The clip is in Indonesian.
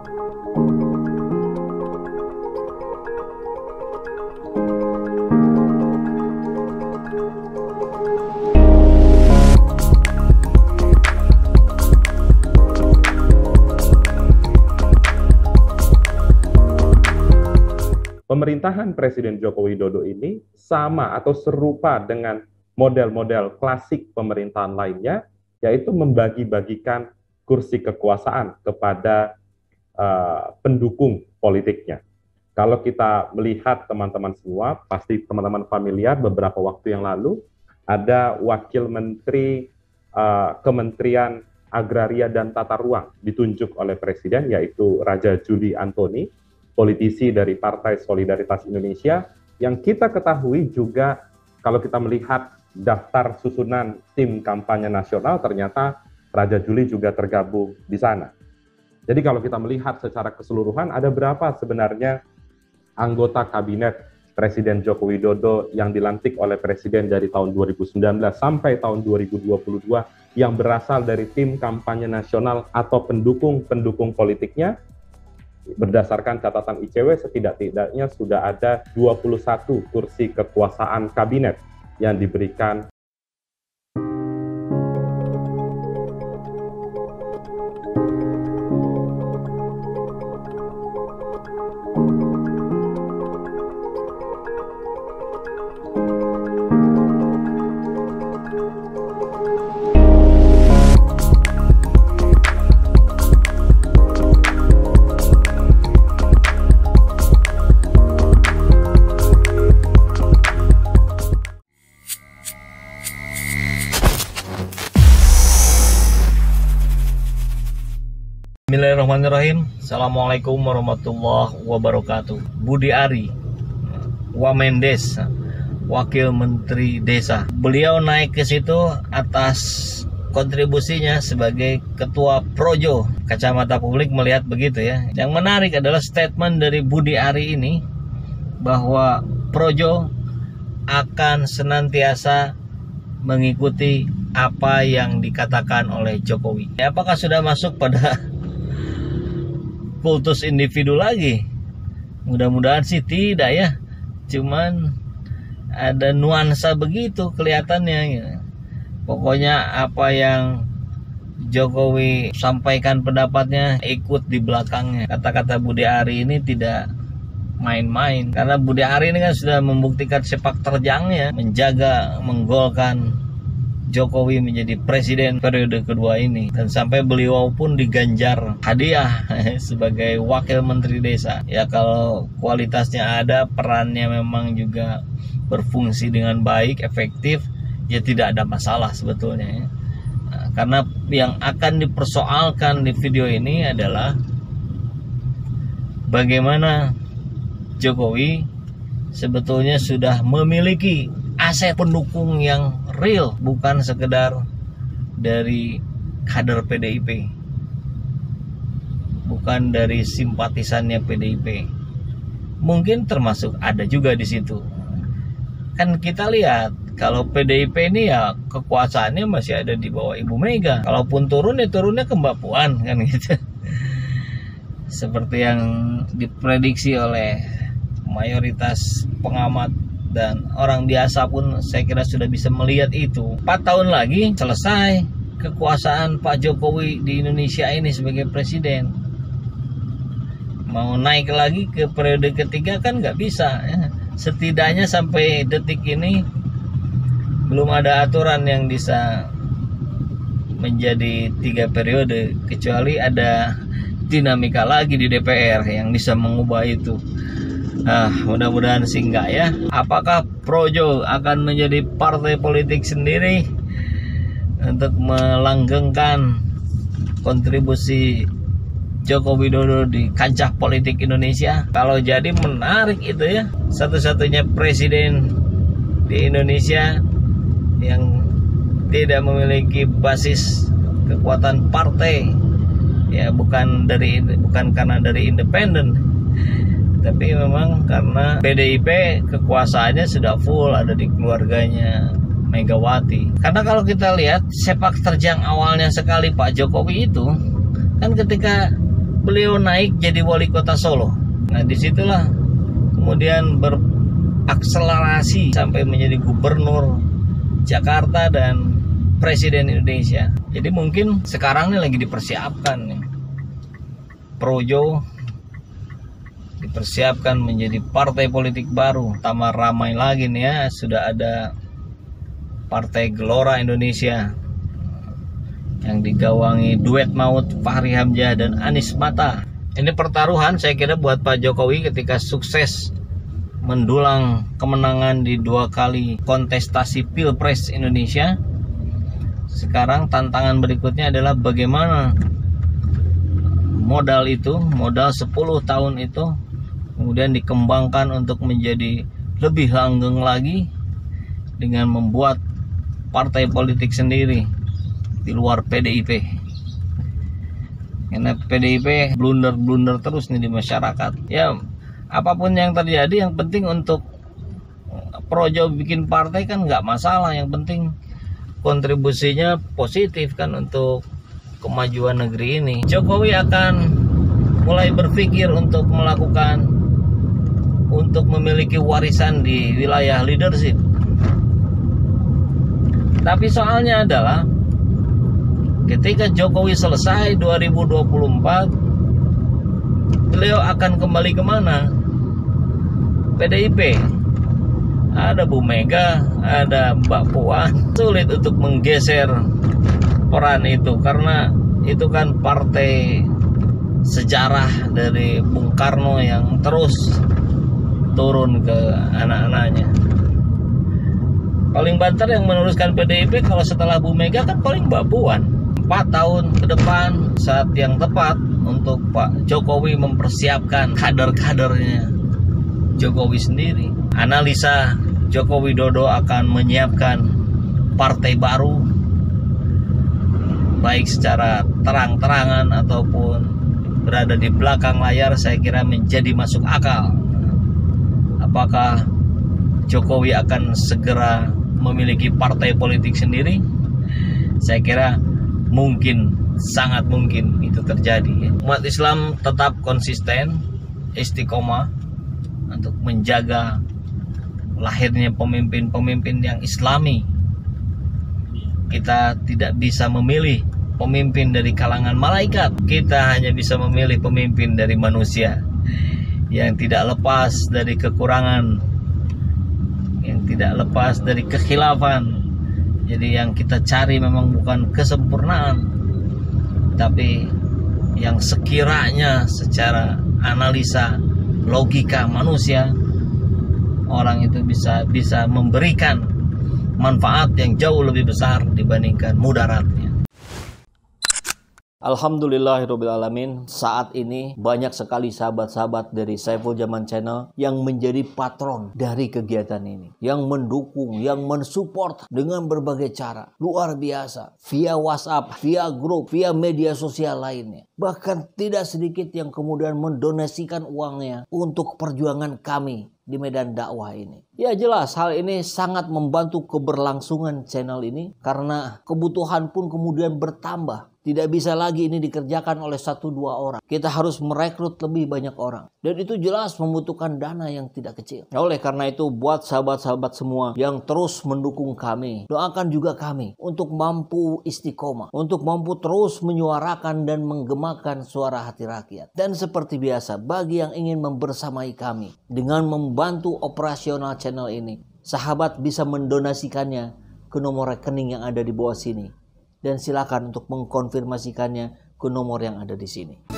Pemerintahan Presiden Joko Widodo ini sama atau serupa dengan model-model klasik pemerintahan lainnya, yaitu membagi-bagikan kursi kekuasaan kepada pendukung politiknya. Kalau kita melihat teman-teman semua, pasti teman-teman familiar beberapa waktu yang lalu, ada Wakil Menteri Kementerian Agraria dan Tata Ruang ditunjuk oleh Presiden, yaitu Raja Juli Antoni, politisi dari Partai Solidaritas Indonesia, yang kita ketahui juga kalau kita melihat daftar susunan tim kampanye nasional, ternyata Raja Juli juga tergabung di sana. Jadi kalau kita melihat secara keseluruhan, ada berapa sebenarnya anggota kabinet Presiden Joko Widodo yang dilantik oleh Presiden dari tahun 2019 sampai tahun 2022 yang berasal dari tim kampanye nasional atau pendukung politiknya. Berdasarkan catatan ICW, setidak-tidaknya sudah ada 21 kursi kekuasaan kabinet yang diberikan. Bismillahirrahmanirrahim. Assalamualaikum warahmatullahi wabarakatuh. Budi Ari Wamendes, Wakil Menteri Desa. Beliau naik ke situ atas kontribusinya sebagai Ketua Projo. Kacamata publik melihat begitu ya. Yang menarik adalah statement dari Budi Ari ini bahwa Projo akan senantiasa mengikuti apa yang dikatakan oleh Jokowi. Apakah sudah masuk pada kultus individu lagi? Mudah-mudahan sih tidak ya. Cuman ada nuansa begitu kelihatannya gitu. Pokoknya apa yang Jokowi sampaikan pendapatnya, ikut di belakangnya. Kata-kata Budi Ari ini tidak main-main, karena Budi Ari ini kan sudah membuktikan sepak terjangnya menjaga, menggolkan Jokowi menjadi presiden periode kedua ini, dan sampai beliau pun diganjar hadiah sebagai wakil menteri desa. Ya kalau kualitasnya ada, perannya memang juga berfungsi dengan baik, efektif, ya tidak ada masalah sebetulnya ya. Nah, karena yang akan dipersoalkan di video ini adalah bagaimana Jokowi sebetulnya sudah memiliki aset pendukung yang real, bukan sekedar dari kader PDIP, bukan dari simpatisannya PDIP. Mungkin termasuk ada juga di situ. Kan kita lihat kalau PDIP ini ya kekuasaannya masih ada di bawah Ibu Mega. Kalaupun turun ya turunnya ke Mbak Puan kan gitu. Seperti yang diprediksi oleh mayoritas pengamat dan orang biasa pun saya kira sudah bisa melihat itu. 4 tahun lagi selesai kekuasaan Pak Jokowi di Indonesia ini sebagai presiden. Mau naik lagi ke periode ketiga kan nggak bisa ya. Setidaknya sampai detik ini belum ada aturan yang bisa menjadi 3 periode, kecuali ada dinamika lagi di DPR yang bisa mengubah itu. Mudah-mudahan sih enggak ya. Apakah Projo akan menjadi partai politik sendiri untuk melanggengkan kontribusi Joko Widodo di kancah politik Indonesia? Kalau jadi menarik itu ya. Satu-satunya presiden di Indonesia yang tidak memiliki basis kekuatan partai, ya bukan karena dari independen, tapi memang karena PDIP kekuasaannya sudah full ada di keluarganya Megawati. Karena kalau kita lihat sepak terjang awalnya sekali Pak Jokowi itu kan ketika beliau naik jadi wali kota Solo. Nah, disitulah kemudian berakselerasi sampai menjadi gubernur Jakarta dan Presiden Indonesia. Jadi mungkin sekarang ini lagi dipersiapkan nih. Projo dipersiapkan menjadi partai politik baru. Tambah ramai lagi nih ya, sudah ada Partai Gelora Indonesia yang digawangi duet maut Fahri Hamzah dan Anies Mata. Ini pertaruhan saya kira buat Pak Jokowi ketika sukses mendulang kemenangan di 2 kali kontestasi Pilpres Indonesia. Sekarang tantangan berikutnya adalah bagaimana modal 10 tahun itu kemudian dikembangkan untuk menjadi lebih langgeng lagi dengan membuat partai politik sendiri di luar PDIP. Karena PDIP blunder terus nih di masyarakat. Ya, apapun yang terjadi, yang penting untuk Projo bikin partai kan nggak masalah. Yang penting kontribusinya positif kan untuk kemajuan negeri ini. Jokowi akan mulai berpikir untuk memiliki warisan di wilayah leadership. Tapi soalnya adalah ketika Jokowi selesai 2024, beliau akan kembali kemana? PDIP. Ada Bu Mega, ada Mbak Puan. Sulit untuk menggeser peran itu karena itu kan partai sejarah dari Bung Karno yang terus turun ke anak-anaknya. Paling banter yang meneruskan PDIP kalau setelah Bu Mega kan paling Mbak Puan. 4 tahun ke depan saat yang tepat untuk Pak Jokowi mempersiapkan kader-kadernya Jokowi sendiri. Analisa Joko Widodo akan menyiapkan partai baru baik secara terang-terangan ataupun berada di belakang layar, saya kira menjadi masuk akal. Apakah Jokowi akan segera memiliki partai politik sendiri? Saya kira mungkin, sangat mungkin itu terjadi. Umat Islam tetap konsisten, istiqomah untuk menjaga lahirnya pemimpin-pemimpin yang Islami. Kita tidak bisa memilih pemimpin dari kalangan malaikat. Kita hanya bisa memilih pemimpin dari manusia yang tidak lepas dari kekurangan, yang tidak lepas dari kekhilafan. Jadi yang kita cari memang bukan kesempurnaan, tapi yang sekiranya secara analisa logika manusia orang itu bisa memberikan manfaat yang jauh lebih besar dibandingkan mudaratnya. Alhamdulillahirrabbilalamin, saat ini banyak sekali sahabat-sahabat dari Saiful Zaman Channel yang menjadi patron dari kegiatan ini, yang mendukung, yang mensupport dengan berbagai cara. Luar biasa, via WhatsApp, via grup, via media sosial lainnya. Bahkan tidak sedikit yang kemudian mendonasikan uangnya untuk perjuangan kami di medan dakwah ini. Ya jelas hal ini sangat membantu keberlangsungan channel ini karena kebutuhan pun kemudian bertambah. Tidak bisa lagi ini dikerjakan oleh 1-2 orang. Kita harus merekrut lebih banyak orang. Dan itu jelas membutuhkan dana yang tidak kecil. Oleh karena itu buat sahabat-sahabat semua yang terus mendukung kami, doakan juga kami untuk mampu istiqomah, untuk mampu terus menyuarakan dan menggemakan suara hati rakyat. Dan seperti biasa, bagi yang ingin membersamai kami dengan membantu operasional channel ini, sahabat bisa mendonasikannya ke nomor rekening yang ada di bawah sini. Dan silakan untuk mengkonfirmasikannya ke nomor yang ada di sini.